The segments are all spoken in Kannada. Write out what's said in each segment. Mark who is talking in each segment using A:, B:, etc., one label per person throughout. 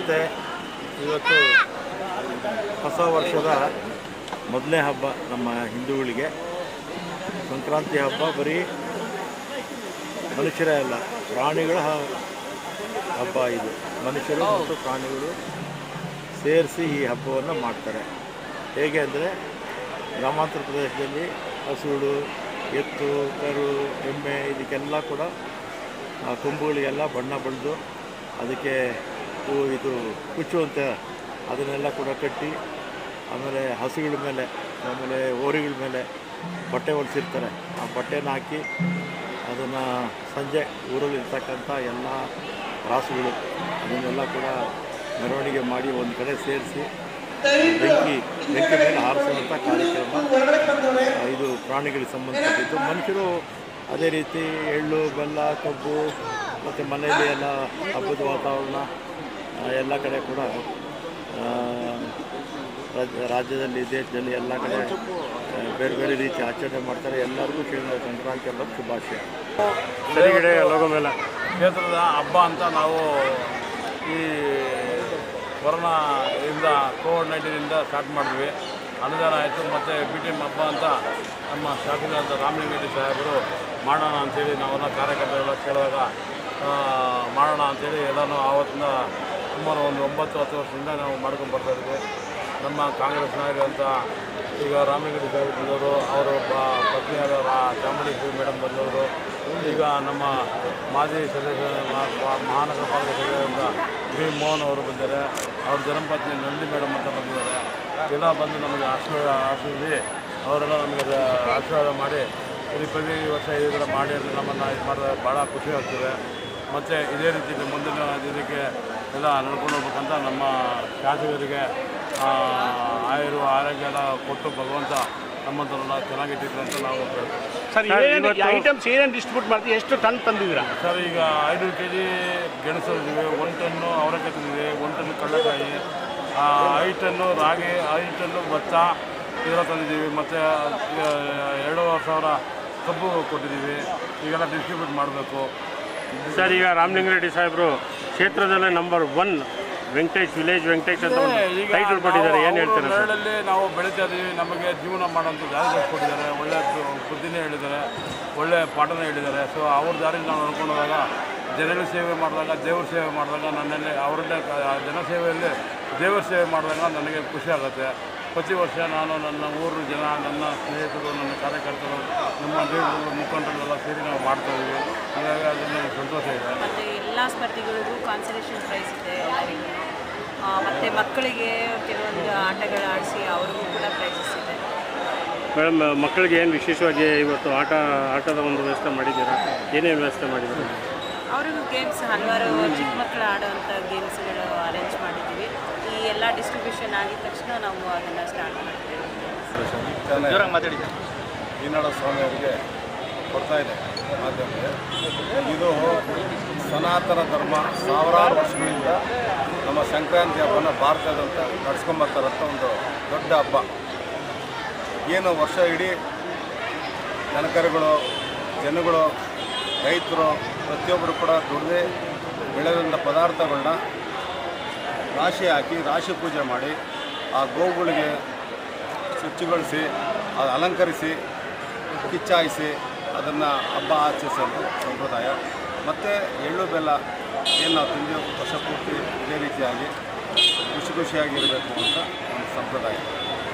A: ಮತ್ತು ಇವತ್ತು ಹೊಸ ವರ್ಷದ ಮೊದಲನೇ ಹಬ್ಬ ನಮ್ಮ ಹಿಂದೂಗಳಿಗೆ. ಸಂಕ್ರಾಂತಿ ಹಬ್ಬ ಬರೀ ಮನುಷ್ಯರೇ ಅಲ್ಲ, ಪ್ರಾಣಿಗಳ ಹಬ್ಬ ಇದು. ಮನುಷ್ಯರು ಮತ್ತು ಪ್ರಾಣಿಗಳು ಸೇರಿಸಿ ಈ ಹಬ್ಬವನ್ನು ಮಾಡ್ತಾರೆ. ಹೇಗೆ ಅಂದರೆ ಗ್ರಾಮಾಂತರ ಪ್ರದೇಶದಲ್ಲಿ ಹಸುಗಳು, ಎತ್ತು, ಕರು, ಎಮ್ಮೆ ಇದಕ್ಕೆಲ್ಲ ಕೂಡ ಕೊಂಬುಗಳಿಗೆಲ್ಲ ಬಣ್ಣ ಬಳಿದು ಅದಕ್ಕೆ ಇದು ಕುಚ್ಚು ಅಂತ ಅದನ್ನೆಲ್ಲ ಕೂಡ ಕಟ್ಟಿ, ಆಮೇಲೆ ಹಸುಗಳ ಮೇಲೆ ಆಮೇಲೆ ಹೋರಿಗಳ ಮೇಲೆ ಬಟ್ಟೆ ಹೊಲಿಸಿರ್ತಾರೆ. ಆ ಬಟ್ಟೆನ ಹಾಕಿ ಅದನ್ನು ಸಂಜೆ ಊರಲ್ಲಿರ್ತಕ್ಕಂಥ ಎಲ್ಲ ರಾಸುಗಳು ಅದನ್ನೆಲ್ಲ ಕೂಡ ಮೆರವಣಿಗೆ ಮಾಡಿ ಒಂದು ಕಡೆ ಸೇರಿಸಿ ಬೆಂಕಿ ಮೇಲೆ ಹಾರಿಸುವಂಥ ಕಾರ್ಯಕ್ರಮ. ಇದು ಪ್ರಾಣಿಗಳಿಗೆ ಸಂಬಂಧಪಟ್ಟಿದ್ದು. ಮನುಷ್ಯರು ಅದೇ ರೀತಿ ಎಳ್ಳು, ಬೆಲ್ಲ, ಕಬ್ಬು ಮತ್ತು ಮನೆಯಲ್ಲಿ ಎಲ್ಲ ಹಬ್ಬದ ವಾತಾವರಣ ಎಲ್ಲ ಕಡೆ ಕೂಡ ರಾಜ್ಯದಲ್ಲಿ, ದೇಶದಲ್ಲಿ ಎಲ್ಲ ಕಡೆ ಬೇರೆ ಬೇರೆ ರೀತಿ ಆಚರಣೆ ಮಾಡ್ತಾರೆ. ಎಲ್ಲರಿಗೂ ಸಂಕ್ರಾಂತಿ ಹಬ್ಬದ ಶುಭಾಶಯ.
B: ಸರಿಗಡೆ ಲೋಗೋ ಮೇಲೆ ಕ್ಷೇತ್ರದ ಹಬ್ಬ ಅಂತ ನಾವು ಈ ಕೊರೋನಾದಿಂದ ಕೋವಿಡ್-19 ಸ್ಟಾರ್ಟ್ ಮಾಡಿದ್ವಿ. ಅನುದಾನ ಆಯಿತು. ಮತ್ತು BTM ಹಬ್ಬ ಅಂತ ನಮ್ಮ ಶಾಸಕರಾದ ರಾಮಲಿಂಗರೆಡ್ಡಿ ಸಾಹೇಬರು ಮಾಡೋಣ ಅಂಥೇಳಿ ನಾವೆಲ್ಲ ಕಾರ್ಯಕರ್ತರೆಲ್ಲ ಕೇಳುವಾಗ ಮಾಡೋಣ ಅಂಥೇಳಿ ಎಲ್ಲನೂ ಆವತ್ತಿನ ಸುಮಾರು ಒಂದು 9-10 ವರ್ಷದಿಂದ ನಾವು ಮಾಡ್ಕೊಂಡು ಬರ್ತಾಯಿದ್ವಿ. ನಮ್ಮ ಕಾಂಗ್ರೆಸ್ ನಾಯಕರಂತ ಈಗ ರಾಮಲಿಂಗರೆಡ್ಡಿ ಸಾಹೇಬರು ಬಂದವರು, ಅವರು ಪತ್ನಿಯಾದ ಚಾಮುಂಡೇಶ್ವರಿ ಮೇಡಮ್ ಬಂದವರು, ಈಗ ನಮ್ಮ ಮಾಜಿ ಸದಸ್ಯ ಮಹಾನಗರ ಪಾಲಿಕೆ ಸದಸ್ಯರಾದ ವಿ ಮೋಹನ್ ಅವರು ಬಂದಿದ್ದಾರೆ. ಅವ್ರ ಧರ್ಮಪತ್ನಿ ನಂದಿ ಮೇಡಮ್ ಅಂತ ಬಂದಿದ್ದಾರೆ. ಎಲ್ಲ ಬಂದು ನಮಗೆ ಆಶೀರ್ವದಿ ಅವರೆಲ್ಲ ನಮಗೆ ಆಶೀರ್ವಾದ ಮಾಡಿ ಪ್ರತಿ ವರ್ಷ ಇದೇ ಥರ ಮಾಡಿ ನಮ್ಮನ್ನು ಇದು ಮಾಡಿದ್ರೆ ಭಾಳ ಖುಷಿ ಆಗ್ತದೆ. ಮತ್ತು ಇದೇ ರೀತಿ ಮುಂದಿನ ದಿನಕ್ಕೆ ಎಲ್ಲ ನಡ್ಕೊಂಡು ಹೋಗ್ಬೇಕಂತ ನಮ್ಮ ಶಾಸಕರಿಗೆ ಆರೋಗ್ಯ ಎಲ್ಲ ಕೊಟ್ಟು ಭಗವಂತ ನಮ್ಮಂಥವ್ರನ್ನ ಚೆನ್ನಾಗಿಟ್ಟಿದ್ರು ಅಂತ ನಾವು ಹೇಳ್ತೀವಿ.
C: ಸರ್, ಐಟಮ್ಸ್ ಏನೇನು ಡಿಸ್ಟ್ರಿಬ್ಯೂಟ್ ಮಾಡ್ತೀವಿ? ಎಷ್ಟು ಟನ್ ತಂದಿದ್ದೀರಾ
B: ಸರ್? ಈಗ 5 kg ಗೆಣಸು ತಂದಿದ್ದೀವಿ, 1 ಟನ್ನು ಅವರೆಕಾಯಿ ತಂದಿದ್ದೀವಿ, 1 ಟನ್ನು ಕಡಲೆಕಾಯಿ, 5 ಟನ್ನು ರಾಗಿ, 5 ಟನ್ನು ಭತ್ತ ಇದೆಲ್ಲ ತಂದಿದ್ದೀವಿ. ಮತ್ತು 2,500 ಕಬ್ಬು ಕೊಟ್ಟಿದ್ದೀವಿ. ಈಗೆಲ್ಲ ಡಿಸ್ಟ್ರಿಬ್ಯೂಟ್ ಮಾಡಬೇಕು.
C: ಸರ್, ಈಗ ರಾಮಲಿಂಗರೆಡ್ಡಿ ಸಾಹೇಬರು ಕ್ಷೇತ್ರದಲ್ಲೇ ನಂಬರ್ 1 ವೆಂಕಟೇಶ್ ವಿಲೇಜ್ ವೆಂಕಟೇಶ್ ಅಂತ ಟೈಟಲ್ ಕೊಟ್ಟಿದ್ದಾರೆ. ಏನು ಹೇಳ್ತಾರೆ?
B: ನೆರಳಲ್ಲಿ ನಾವು ಬೆಳೀತಾ ಇದ್ದೀವಿ. ನಮಗೆ ಜೀವನ ಮಾಡೋಂಥ ದಾರಿ ಕೊಟ್ಟಿದ್ದಾರೆ. ಒಳ್ಳೆಯ ಬುದ್ಧಿನೇ ಹೇಳಿದ್ದಾರೆ, ಒಳ್ಳೆಯ ಪಾಠನೇ ಹೇಳಿದ್ದಾರೆ. ಸೊ ಅವ್ರ ದಾರಿಗೆ ನಾವು ನಡ್ಕೊಂಡು ಹೋದಾಗ, ಜನಗಳ ಸೇವೆ ಮಾಡಿದಾಗ, ದೇವ್ರ ಸೇವೆ ಮಾಡಿದಾಗ, ನನ್ನಲ್ಲಿ ಅವರನ್ನೇ ಜನಸೇವೆಯಲ್ಲಿ ದೇವರ ಸೇವೆ ಮಾಡಿದಾಗ ನನಗೆ ಖುಷಿ ಆಗುತ್ತೆ. ಪ್ರತಿ ವರ್ಷ ನಾನು ನನ್ನ ಊರು ಜನ, ನನ್ನ ಸ್ನೇಹಿತರು, ನನ್ನ ಕಾರ್ಯಕರ್ತರು, ನಮ್ಮ ದೇವರು ಮುಖಂಡರೆಲ್ಲ ಸೇರಿ ನಾವು ಮಾಡ್ತಾಯಿದ್ದೀವಿ. ಹಾಗಾಗಿ ಅದನ್ನು ಸಂತೋಷ ಇದೆ.
D: ಮತ್ತು ಎಲ್ಲ ಸ್ಪರ್ಧಿಗಳಿಗೂ ಕಾನ್ಸಲೇಷನ್ ಪ್ರೈಸ್ ಇದೆ ಎಲ್ಲರಿಗೂ. ಮತ್ತು ಮಕ್ಕಳಿಗೆ ಕೆಲವೊಂದು ಆಟಗಳು ಆಡಿಸಿ ಅವ್ರಿಗೂ ಕೂಡ ಪ್ರೈಸಸ್ ಇದೆ.
C: ಮೇಡಮ್, ಮಕ್ಕಳಿಗೆ ಏನು ವಿಶೇಷವಾಗಿ ಇವತ್ತು ಆಟದ ಒಂದು ವ್ಯವಸ್ಥೆ ಮಾಡಿದ್ದೀರಾ? ಏನೇನು ವ್ಯವಸ್ಥೆ ಮಾಡಿದ್ದೀರಾ?
D: ಅವ್ರಿಗೂ ಗೇಮ್ಸ್ ಹಲವಾರು ಚಿಕ್ಕ ಮಕ್ಕಳು ಆಡೋವಂಥ ಗೇಮ್ಸ್ಗಳು ಅರೇಂಜ್ ಮಾಡಿದ್ದೀವಿ. ಈ ಎಲ್ಲ ಡಿಸ್ಟ್ರಿಬ್ಯೂಷನ್ ಆಗಿದ ತಕ್ಷಣ ನಾವು ಅದನ್ನು ಸ್ಟಾರ್ಟ್ ಮಾಡ್ತೀವಿ.
E: ಈನಾಡ ಸ್ವಾಮಿಯವರಿಗೆ ಕೊಡ್ತಾ ಇದೆ ಮಾಧ್ಯಮಕ್ಕೆ. ಇದು ಸನಾತನ ಧರ್ಮ ಸಾವಿರಾರು ವರ್ಷಗಳಿಂದ ನಮ್ಮ ಸಂಕ್ರಾಂತಿ ಹಬ್ಬನ ಭಾರತದಂತ ನಡೆಸ್ಕೊಂಬರ್ತಾರಂಥ ಒಂದು ದೊಡ್ಡ ಹಬ್ಬ. ಏನು ವರ್ಷ ಇಡೀ ದನಕರುಗಳು, ಜನಗಳು, ರೈತರು ಪ್ರತಿಯೊಬ್ಬರು ಕೂಡ ದುಡ್ದೇ ಬೆಳೆದಂಥ ಪದಾರ್ಥಗಳನ್ನ ರಾಶಿ ಹಾಕಿ ರಾಶಿ ಪೂಜೆ ಮಾಡಿ ಆ ಗೋವುಗಳಿಗೆ ಶುಚಿಗೊಳಿಸಿ, ಅದು ಅಲಂಕರಿಸಿ, ಕಿಚ್ಚಾಯಿಸಿ ಅದನ್ನು ಹಬ್ಬ ಆಚರಿಸೋದು ಸಂಪ್ರದಾಯ. ಮತ್ತು ಎಳ್ಳು ಬೆಲ್ಲ ಏನು ನಾವು ತಿಂದು ವರ್ಷ ಪೂರ್ತಿ ಇದೇ ರೀತಿಯಾಗಿ ಖುಷಿಯಾಗಿರಬೇಕು ಅಂತ ಒಂದು ಸಂಪ್ರದಾಯ.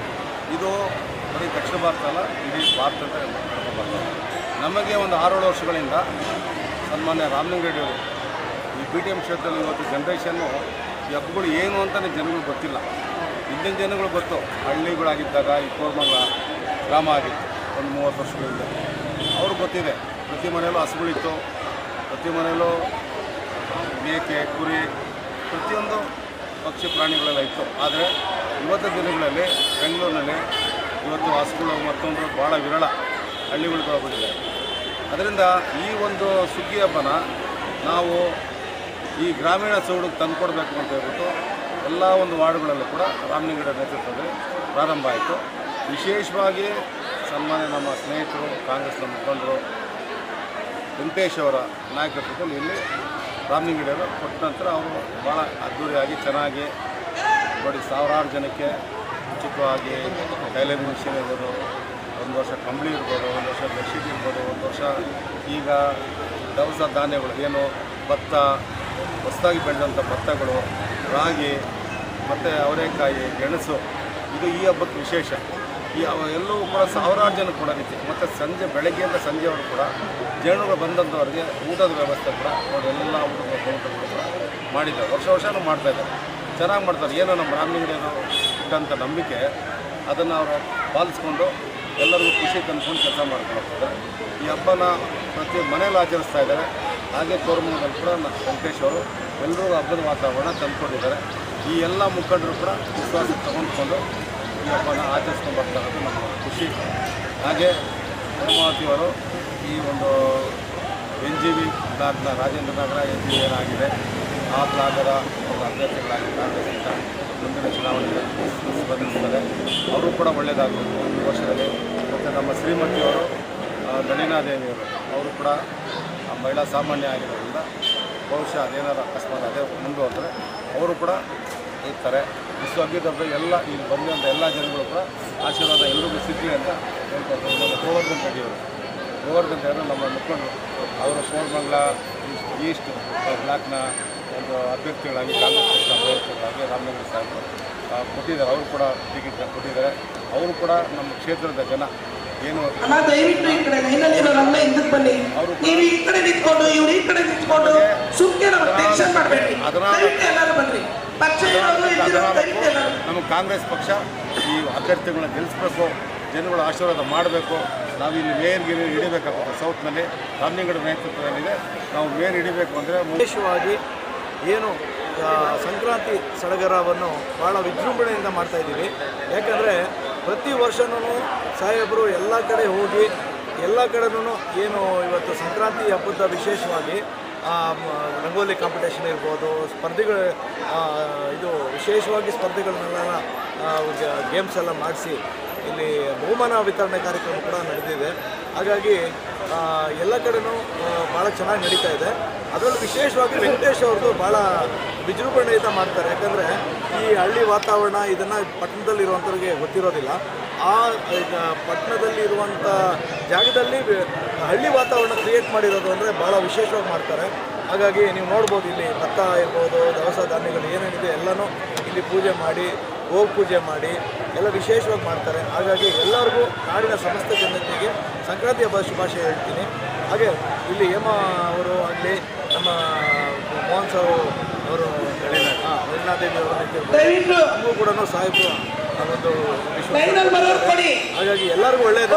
E: ಇದು ಬರೀ ದಕ್ಷಿಣ ಭಾರತ ಅಲ್ಲ, ಇಡೀ ಭಾರತದ ಬರ್ತದೆ. ನಮಗೆ ಒಂದು 6-7 ವರ್ಷಗಳಿಂದ ಸನ್ಮಾನ್ಯ ರಾಮಲಿಂಗರೆಡ್ಡಿಯವರು ಈ BTM ಕ್ಷೇತ್ರದಲ್ಲಿ ಇವತ್ತು ಜನ್ರೇಷನ್ನು ಈ ಹಬ್ಬಗಳು ಏನು ಅಂತಲೇ ಜನಗಳು ಗೊತ್ತಿಲ್ಲ. ಹಿಂದಿನ ಜನಗಳು ಗೊತ್ತು. ಹಳ್ಳಿಗಳಾಗಿದ್ದಾಗ ಈ ಕೋರ್ಮಂಗಲ ಗ್ರಾಮ ಆಗಿತ್ತು ಒಂದು 30 ವರ್ಷಗಳಿಂದ. ಅವ್ರಿಗೆ ಗೊತ್ತಿದೆ. ಪ್ರತಿ ಮನೆಯಲ್ಲೂ ಹಸುಗಳಿತ್ತು, ಪ್ರತಿ ಮನೆಯಲ್ಲೂ ಮೇಕೆ, ಕುರಿ, ಪ್ರತಿಯೊಂದು ಪಕ್ಷಿ ಪ್ರಾಣಿಗಳೆಲ್ಲ ಇತ್ತು. ಆದರೆ ಇವತ್ತು ದಿನಗಳಲ್ಲಿ ಬೆಂಗಳೂರಿನಲ್ಲಿ ಇವತ್ತು ಹಸುಗಳು ಮತ್ತೊಂದು ಭಾಳ ವಿರಳ ಹಳ್ಳಿಗಳು ಬಂದಿದೆ. ಅದರಿಂದ ಈ ಒಂದು ಸುಗ್ಗಿ ಹಬ್ಬನ ನಾವು ಈ ಗ್ರಾಮೀಣ ಸೊಗಡಿಗೆ ತಂದುಕೊಡ್ಬೇಕು ಅಂತ ಹೇಳ್ಬಿಟ್ಟು ಎಲ್ಲ ಒಂದು ವಾರ್ಡ್ಗಳಲ್ಲೂ ಕೂಡ ರಾಮಲಿಂಗರೆಡ್ಡಿ ನೇತೃತ್ವದಲ್ಲಿ ಪ್ರಾರಂಭ ಆಯಿತು. ವಿಶೇಷವಾಗಿ ಸನ್ಮಾನ್ಯ ನಮ್ಮ ಸ್ನೇಹಿತರು, ಕಾಂಗ್ರೆಸ್ನ ಮುಖಂಡರು ವೆಂಕಟೇಶ್ ಅವರ ನಾಯಕತ್ವದಲ್ಲಿ ಇಲ್ಲಿ ರಾಮಲಿಂಗಡಿಯವರು ಕೊಟ್ಟ ನಂತರ ಅವರು ಭಾಳ ಅದ್ದೂರಿಯಾಗಿ ಚೆನ್ನಾಗಿ ನೋಡಿ ಸಾವಿರಾರು ಜನಕ್ಕೆ ಉಚಿತವಾಗಿ ಟೈಲರಿಂಗ್ ಮಿಷಿನ್ ಇರ್ಬೋದು, ಒಂದು ವರ್ಷ ಕಂಬಳಿ ಇರ್ಬೋದು, ಒಂದು ವರ್ಷ ಬೆಡ್ಶೀಟ್ ಇರ್ಬೋದು, ಒಂದು ವರ್ಷ ಈಗ ದವಸ ಧಾನ್ಯಗಳು ಏನು ಭತ್ತ, ಹೊಸದಾಗಿ ಬೆಳೆದಂಥ ಭತ್ತಗಳು, ರಾಗಿ ಮತ್ತು ಅವರೆಕಾಯಿ, ಗೆಣಸು, ಇದು ಈ ಹಬ್ಬಕ್ಕೆ ವಿಶೇಷ. ಈ ಎಲ್ಲವೂ ಕೂಡ ಸಾವಿರಾರು ಜನ ಕೂಡ ರೀತಿ ಮತ್ತು ಸಂಜೆ ಬೆಳಗ್ಗೆಯಿಂದ ಸಂಜೆಯವರು ಕೂಡ ಜನಗಳು ಬಂದಂಥವ್ರಿಗೆ ಊಟದ ವ್ಯವಸ್ಥೆ ಕೂಡ ನೋಡಿ ಎಲ್ಲ ಊಟದ ಕೌಂಟರ್ಗಳು ಕೂಡ ಮಾಡಿದ್ದಾರೆ. ವರ್ಷನೂ ಮಾಡ್ತಾಯಿದ್ದಾರೆ, ಚೆನ್ನಾಗಿ ಮಾಡ್ತಾರೆ. ಏನೋ ನಮ್ಮ ರಾಮಲಿಂಗಡಿಯವರು ಇಟ್ಟಂಥ ನಂಬಿಕೆ ಅದನ್ನು ಅವರು ಪಾಲಿಸ್ಕೊಂಡು ಎಲ್ಲರಿಗೂ ಖುಷಿ ತಂದ್ಕೊಂಡು ಕೆಲಸ ಮಾಡ್ಕೊಂಡು ಹೋಗ್ತಾರೆ. ಈ ಹಬ್ಬನ ಪ್ರತಿ ಮನೇಲಿ ಆಚರಿಸ್ತಾ ಇದ್ದಾರೆ. ಹಾಗೆ ಕೋರಮಂಗಲದಲ್ಲಿ ಕೂಡ ವೆಂಕಟೇಶ್ ಅವರು ಎಲ್ಲರೂ ಹಬ್ಬದ ವಾತಾವರಣ ತಂದುಕೊಂಡಿದ್ದಾರೆ. ಈ ಎಲ್ಲ ಮುಖಂಡರು ಕೂಡ ವಿಶ್ವಾಸಕ್ಕೆ ತಗೊಂಡ್ಕೊಂಡು ಈ ಹಬ್ಬನ ಆಚರಿಸ್ಕೊಂಡು ಬರ್ತಾರದು ನಮ್ಮ ಖುಷಿ. ಹಾಗೆ ಹೇಮಾವತಿಯವರು ಈ ಒಂದು NGV ಬ್ಲಾಕ್ನ ರಾಜೇಂದ್ರ ನಗರ NGV ಏನಾಗಿದೆ ಆ ಬ್ಲಾಗರ ಒಂದು ಅಭ್ಯರ್ಥಿಗಳಾಗಿ ಕಾಂಗ್ರೆಸ್ಸಿಂದ ಮುಂದಿನ ಚುನಾವಣೆಗೆ ಸ್ಪರ್ಧಿಸ್ತಾರೆ. ಅವರು ಕೂಡ ಒಳ್ಳೆಯದಾಗಬೇಕು ಈ ವರ್ಷದಲ್ಲಿ. ಮತ್ತು ನಮ್ಮ ಶ್ರೀಮತಿಯವರು ನಳಿನಾದೇವಿಯವರು ಅವರು ಕೂಡ ಮಹಿಳಾ ಸಾಮಾನ್ಯ ಆಗಿರೋದ್ರಿಂದ ಬಹುಶಃ ಅದೇನಾರು ಅಕಸ್ಮಾತ್ ಅದೇ ಮುಂದುವರೆದ್ರೆ ಅವರು ಕೂಡ ಇರ್ತಾರೆ. ವಿಶ್ವವಿದ್ಯಾಲಯದ ಎಲ್ಲ ಇಲ್ಲಿ ಬಂದಂಥ ಎಲ್ಲ ಜನಗಳು ಕೂಡ ಆಶೀರ್ವಾದ ಎಲ್ರಿಗೂ ಸಿಗಲಿ ಅಂತ ಹೇಳ್ಕೊಳ್ತಾರೆ. ಗೋವರ್ಧನ್ ರೆಡ್ಡಿಯವರು ನಮ್ಮ ಮುಖಂಡರು, ಅವರು ಕೋರಮಂಗಲ ಈಸ್ಟ್ ಬ್ಲಾಕ್ನ ಒಂದು ಅಭ್ಯರ್ಥಿಗಳಾಗಿ ಕಾಂಗ್ರೆಸ್ ಪಕ್ಷ ಅಭ್ಯರ್ಥಿಗಳಾಗಿ ರಾಮಲಿಂಗ ಸಾಹೇಬರು ಕೊಟ್ಟಿದ್ದಾರೆ. ಅವರು ಕೂಡ ಟಿಕೆಟ್ ಕೊಟ್ಟಿದ್ದಾರೆ. ಅವರು ಕೂಡ ನಮ್ಮ ಕ್ಷೇತ್ರದ ಜನ ಏನು
F: ದಯವಿಟ್ಟು ಈ ಕಡೆ ಲೈನಲ್ಲಿರೋರಲ್ಲ ಹಿಂದಕ್ಕೆ ಬನ್ನಿ. ನೀವು ಈ ಕಡೆ ನಿಂತ್ಕೊಂಡು ಇವ್ರು ಈ ಕಡೆ ನಿಂತ್ಕೊಂಡು ಸುಮ್ಮನೆ ನಮಗೆ ಟೆನ್ಷನ್ ಮಾಡಬೇಡಿ. ಎಲ್ಲರೂ ಬನ್ನಿ. ಪಕ್ಷ
E: ನಮ್ಮ ಕಾಂಗ್ರೆಸ್ ಪಕ್ಷ ಈ ಅಭ್ಯರ್ಥಿಗಳನ್ನ ಗೆಲ್ಲಿಸ್ಬೇಕು, ಜನಗಳ ಆಶೀರ್ವಾದ ಮಾಡಬೇಕು. ನಾವು ಇಲ್ಲಿ ಮೇಯರ್ಗೆ ಹಿಡಿಬೇಕಾಗುತ್ತೆ. ಸೌತ್ನಲ್ಲಿ ರಾಮಲಿಂಗಡ ನೇತೃತ್ವದಲ್ಲಿದೆ. ನಾವು ಮೇಯರ್ ಹಿಡಿಬೇಕು ಅಂದರೆ
G: ವಿಶೇಷವಾಗಿ ಏನು ಸಂಕ್ರಾಂತಿ ಸಡಗರವನ್ನು ಭಾಳ ವಿಜೃಂಭಣೆಯಿಂದ ಮಾಡ್ತಾಯಿದ್ದೀವಿ. ಯಾಕಂದರೆ ಪ್ರತಿ ವರ್ಷವೂ ಸಾಹೇಬರು ಎಲ್ಲ ಕಡೆ ಹೋಗಿ ಎಲ್ಲ ಕಡೆನೂ ಏನು ಇವತ್ತು ಸಂಕ್ರಾಂತಿ ಹಬ್ಬದ ವಿಶೇಷವಾಗಿ ರಂಗೋಲಿ ಕಾಂಪಿಟೇಷನ್ ಇರ್ಬೋದು, ಸ್ಪರ್ಧೆಗಳು ಇದು ವಿಶೇಷವಾಗಿ ಸ್ಪರ್ಧೆಗಳನ್ನೆಲ್ಲ ಗೇಮ್ಸ್ ಎಲ್ಲ ಮಾಡಿಸಿ ಇಲ್ಲಿ ಬಹುಮಾನ ವಿತರಣೆ ಕಾರ್ಯಕ್ರಮ ಕೂಡ ನಡೆದಿದೆ. ಹಾಗಾಗಿ ಎಲ್ಲ ಕಡೆನೂ ಭಾಳ ಚೆನ್ನಾಗಿ ನಡೀತಾ ಇದೆ. ಅದರಲ್ಲೂ ವಿಶೇಷವಾಗಿ ವೆಂಕಟೇಶ್ ಅವ್ರದ್ದು ಭಾಳ ವಿಜೃಂಭಣೆಯಿಂದ ಮಾಡ್ತಾರೆ. ಯಾಕಂದರೆ ಈ ಹಳ್ಳಿ ವಾತಾವರಣ ಇದನ್ನು ಪಟ್ಟಣದಲ್ಲಿರುವಂಥವ್ರಿಗೆ ಗೊತ್ತಿರೋದಿಲ್ಲ. ಆ ಪಟ್ಟಣದಲ್ಲಿರುವಂಥ ಜಾಗದಲ್ಲಿ ಹಳ್ಳಿ ವಾತಾವರಣ ಕ್ರಿಯೇಟ್ ಮಾಡಿರೋದು ಅಂದರೆ ಭಾಳ ವಿಶೇಷವಾಗಿ ಮಾಡ್ತಾರೆ. ಹಾಗಾಗಿ ನೀವು ನೋಡ್ಬೋದು ಇಲ್ಲಿ ಭತ್ತ ಇರ್ಬೋದು, ದವಸ ಧಾನ್ಯಗಳು ಏನೇನಿದೆ ಎಲ್ಲನೂ ಇಲ್ಲಿ ಪೂಜೆ ಮಾಡಿ, ಹೋಗಿ ಪೂಜೆ ಮಾಡಿ ಎಲ್ಲ ವಿಶೇಷವಾಗಿ ಮಾಡ್ತಾರೆ. ಹಾಗಾಗಿ ಎಲ್ಲರಿಗೂ ನಾಡಿನ ಸಮಸ್ತ ಜನತೆಗೆ ಸಂಕ್ರಾಂತಿ ಹಬ್ಬದ ಶುಭಾಶಯ ಹೇಳ್ತೀನಿ. ಹಾಗೆ ಇಲ್ಲಿ ಹೇಮಾ ಅವರು ಆಗಲಿ, ನಮ್ಮ ಮೋಹನ್ ಸರ್ ಅವರು, ನಳಿನಾದೇವಿ ಅವರು ನಮಗೂ ಕೂಡ ಸಾಹೇಬರು ಒಂದು ವಿಶ್ವಾಸ. ಹಾಗಾಗಿ ಎಲ್ಲರಿಗೂ ಒಳ್ಳೆಯದು.